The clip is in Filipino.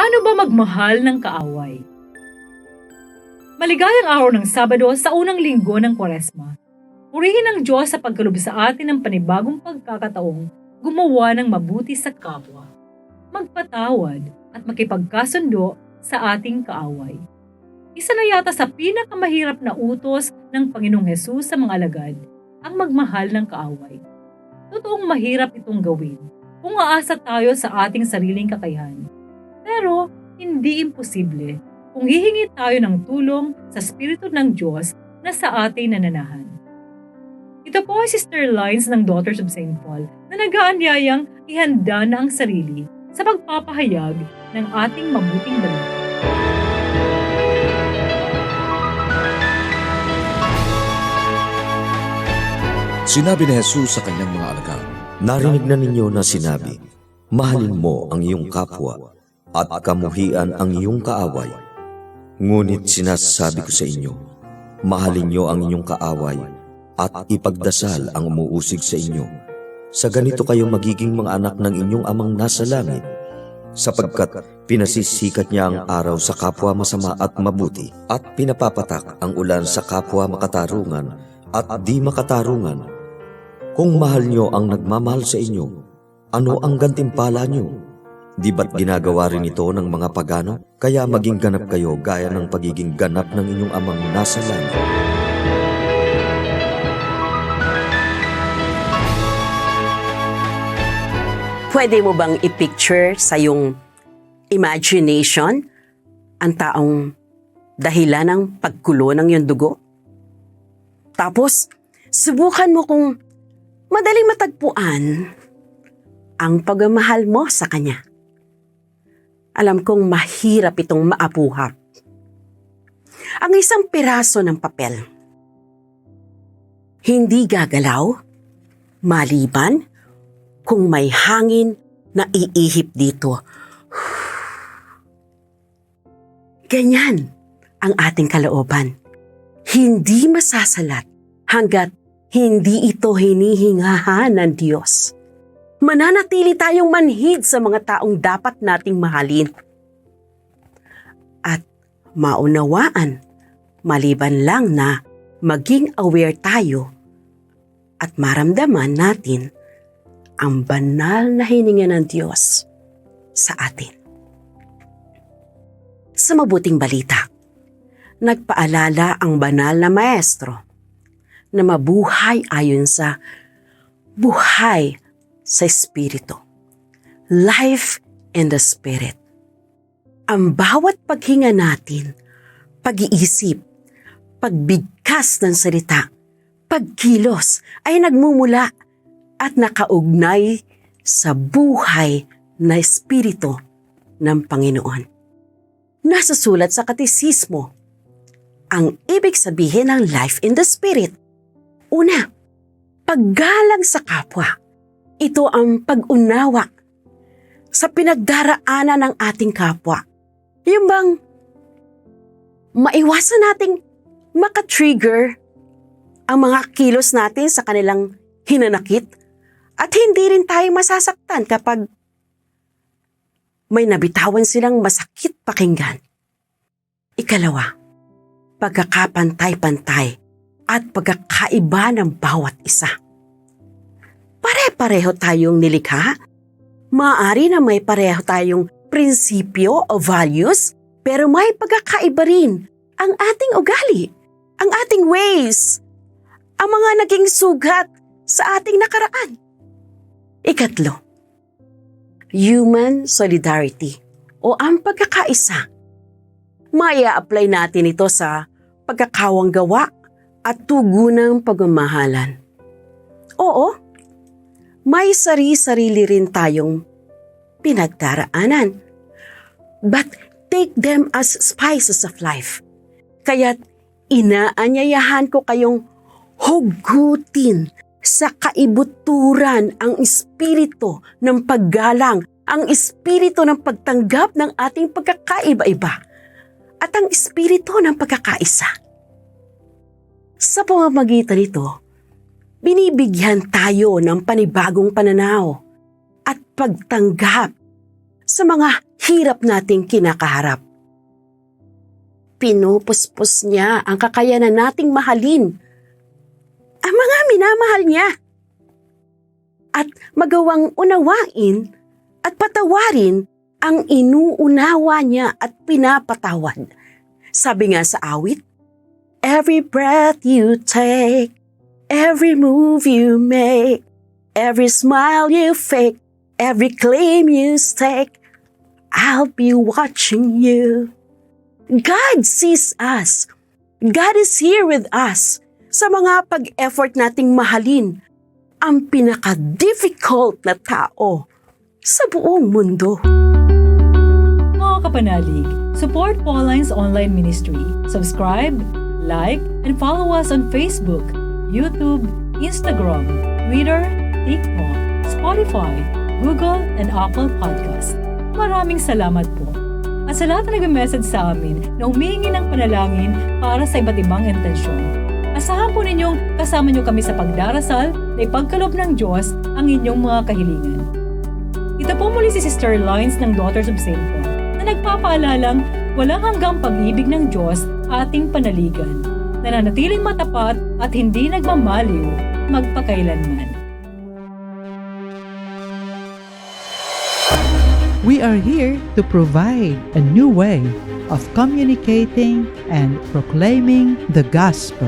Paano ba magmahal ng kaaway? Maligayang araw ng Sabado sa unang linggo ng Kwaresma. Purihin ang Diyos sa pagkaloob sa atin ng panibagong pagkakataong gumawa ng mabuti sa kapwa, magpatawad at makipagkasundo sa ating kaaway. Isa na yata sa pinakamahirap na utos ng Panginoong Hesus sa mga alagad, ang magmahal ng kaaway. Totoong mahirap itong gawin kung aasa tayo sa ating sariling kakayahan. Pero hindi imposible kung hihingi tayo ng tulong sa Espiritu ng Diyos na sa ating nananahan. Ito po ay Sister Lines ng Daughters of St. Paul na nag-aanyayang ihanda na ang sarili sa pagpapahayag ng ating mabuting balita. Sinabi ni Jesus sa kanyang mga alagad, Narinig na ninyo na sinabi, mahalin mo ang iyong kapwa at kamuhian ang iyong kaaway. Ngunit sinasabi ko sa inyo, mahalin niyo ang inyong kaaway at ipagdasal ang umuusig sa inyo. Sa ganito kayo magiging mga anak ng inyong amang nasa langit, sapagkat pinasisikat niya ang araw sa kapwa masama at mabuti, at pinapapatak ang ulan sa kapwa makatarungan at di makatarungan. Kung mahal niyo ang nagmamahal sa inyo, ano ang gantimpala niyo? Di ba't ginagawa rin ito ng mga pagano? Kaya maging ganap kayo gaya ng pagiging ganap ng inyong amang nasa langit. Pwede mo bang i-picture sa iyong imagination ang taong dahilan ng pagkulo ng iyong dugo? Tapos, subukan mo kung madaling matagpuan ang pagmamahal mo sa kanya. Alam kong mahirap itong maapuhap. Ang isang piraso ng papel, hindi gagalaw, maliban kung may hangin na iihip dito. Ganyan ang ating kalooban. Hindi masasalat hanggat hindi ito hinihingahan ng Diyos. Mananatili tayong manhid sa mga taong dapat nating mahalin. At maunawaan, maliban lang na maging aware tayo at maramdaman natin ang banal na hininga ng Diyos sa atin. Sa mabuting balita, nagpaalala ang banal na maestro na mabuhay ayon sa buhay sa Espiritu. Life in the Spirit. Ang bawat paghinga natin, pag-iisip, pagbigkas ng salita, pagkilos ay nagmumula at nakaugnay sa buhay na Espiritu ng Panginoon. Nasasulat sa katekismo ang ibig sabihin ng life in the Spirit. Una, paggalang sa kapwa. Ito ang pag-unawa sa pinagdaraanan ng ating kapwa. Yung bang maiwasan nating makatrigger ang mga kilos natin sa kanilang hinanakit at hindi rin tayo masasaktan kapag may nabitawan silang masakit pakinggan. Ikalawa, pagkakapantay-pantay at pagkakaiba ng bawat isa. Pare-pareho tayong nilikha. Maaari na may pareho tayong prinsipyo o values, pero may pagkakaiba rin ang ating ugali, ang ating ways, ang mga naging sugat sa ating nakaraan. Ikatlo, human solidarity o ang pagkakaisa. Maya-apply natin ito sa pagkakawang gawa at tugunang pagmamahalan. Oo, may sarili-sarili rin tayong pinagdaraanan. But take them as spices of life. Kaya't inaanyayahan ko kayong hugutin sa kaibuturan ang espiritu ng paggalang, ang espiritu ng pagtanggap ng ating pagkakaiba-iba, at ang espiritu ng pagkakaisa. Sa pamamagitan nito, binibigyan tayo ng panibagong pananaw at pagtanggap sa mga hirap nating kinakaharap. Pinupuspos niya ang kakayanan nating mahalin ang mga minamahal niya at magawang unawain at patawarin ang inuunawa niya at pinapatawad. Sabi nga sa awit, every breath you take, every move you make, every smile you fake, every claim you stake, I'll be watching you. God sees us. God is here with us sa mga pag-effort nating mahalin ang pinaka-difficult na tao sa buong mundo. Mga kapanalig, support Pauline's online ministry. Subscribe, like, and follow us on Facebook, YouTube, Instagram, Twitter, TikTok, Spotify, Google, and Apple Podcast. Maraming salamat po. At sa lahat na nag-message sa amin na humihingi ng panalangin para sa iba't ibang intensyon. Asahan po ninyong kasama nyo kami sa pagdarasal na ipagkaloob ng Diyos ang inyong mga kahilingan. Ito po muli si Sister Lines ng Daughters of St. Paul na nagpapaalalang walang hanggang pag-ibig ng Diyos ating panaligan, nananatiling matapat at hindi nagmamaliw magpakailanman. We are here to provide a new way of communicating and proclaiming the gospel.